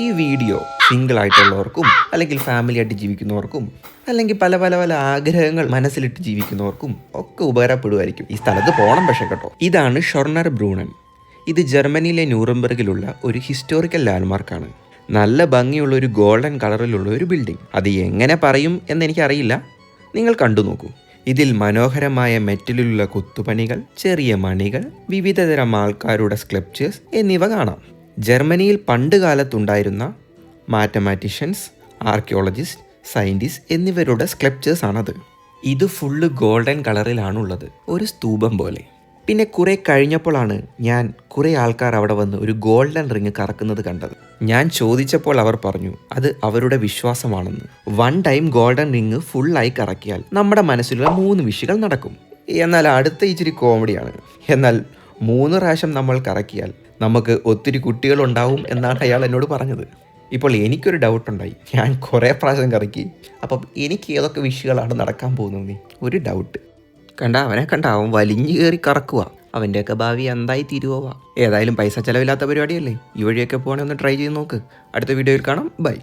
ഈ video single ആയിട്ടുള്ളവർക്കും അല്ലെങ്കിൽ family ആയിട്ട് ജീവിക്കുന്നവർക്കും അല്ലെങ്കിൽ പല പല പല ആഗ്രഹങ്ങൾ മനസ്സിലിട്ട് ജീവിക്കുന്നവർക്കും ഒക്കെ ഉപകാരപ്പെടുമായിരിക്കും. ഈ സ്ഥലത്ത് പോകണം പക്ഷേ കേട്ടോ. ഇതാണ് ഷൊർണർ ബ്രൂണൻ. ഇത് ജർമ്മനിയിലെ ന്യൂറംബർഗിലുള്ള ഒരു ഹിസ്റ്റോറിക്കൽ ലാൻഡ്മാർക്കാണ്. നല്ല ഭംഗിയുള്ള ഒരു ഗോൾഡൻ കളറിലുള്ള ഒരു ബിൽഡിംഗ്. അത് എങ്ങനെ പറയും എന്നെനിക്കറിയില്ല, നിങ്ങൾ കണ്ടു നോക്കൂ. ഇതിൽ മനോഹരമായ മെറ്റലിലുള്ള കൊത്തുപണികൾ, ചെറിയ മണികൾ, വിവിധതരം ആൾക്കാരുടെ സ്കൾപ്ചേഴ്സ് എന്നിവ കാണാം. ജർമ്മനിയിൽ പണ്ട് കാലത്തുണ്ടായിരുന്ന മാത്തമാറ്റീഷ്യൻസ്, ആർക്കിയോളജിസ്റ്റ്, സയൻറ്റിസ്റ്റ് എന്നിവരുടെ സ്കൾപ്ചേഴ്സ് ആണത്. ഇത് ഫുള്ള് ഗോൾഡൻ കളറിലാണുള്ളത്, ഒരു സ്തൂപം പോലെ. പിന്നെ കുറേ കഴിഞ്ഞപ്പോഴാണ് ഞാൻ കുറേ ആൾക്കാർ അവിടെ വന്ന് ഒരു ഗോൾഡൻ റിങ് കറക്കുന്നത് കണ്ടത്. ഞാൻ ചോദിച്ചപ്പോൾ അവർ പറഞ്ഞു അത് അവരുടെ വിശ്വാസമാണെന്ന്. 1 ടൈം ഗോൾഡൻ റിങ് ഫുള്ളായി കറക്കിയാൽ നമ്മുടെ മനസ്സിലുള്ള 3 വിഷുകൾ നടക്കും. എന്നാൽ അടുത്ത ഇച്ചിരി കോമഡിയാണ്. എന്നാൽ 3 പ്രാവശ്യം നമ്മൾ കറക്കിയാൽ നമുക്ക് ഒത്തിരി കുട്ടികളുണ്ടാവും എന്നാണ് അയാൾ എന്നോട് പറഞ്ഞത്. ഇപ്പോൾ എനിക്കൊരു ഡൗട്ടുണ്ടായി. ഞാൻ കുറേ പ്രാവശ്യം കറക്കി, അപ്പം എനിക്ക് ഏതൊക്കെ വിഷുകളാണ് നടക്കാൻ പോകുന്നത് ഒരു ഡൗട്ട്. അവൻ വലിഞ്ഞു കയറി കറക്കുക. അവൻ്റെയൊക്കെ ഭാവി എന്തായി തീരുവോവാ. ഏതായാലും പൈസ ചിലവില്ലാത്ത പരിപാടിയല്ലേ. ഈ വഴിയൊക്കെ പോകണമെന്ന് ട്രൈ ചെയ്ത് നോക്ക്. അടുത്ത വീഡിയോയിൽ കാണാം. ബൈ.